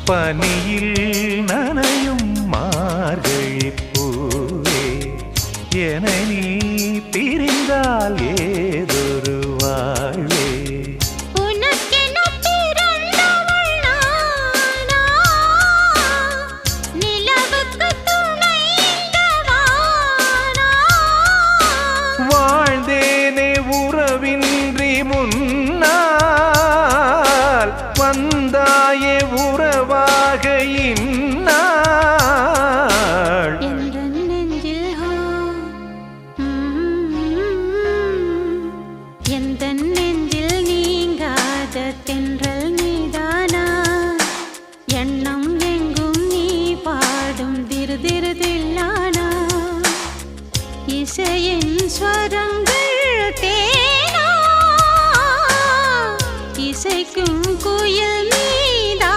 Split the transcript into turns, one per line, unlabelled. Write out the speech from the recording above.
பனியில் நனையும் மார்கழி பூவே என நீ பிரிந்தால் ஏதொரு வாழ்வே வாழ்ந்தேனே உறவின்றி முன்னால் வந்தாயே உறவாக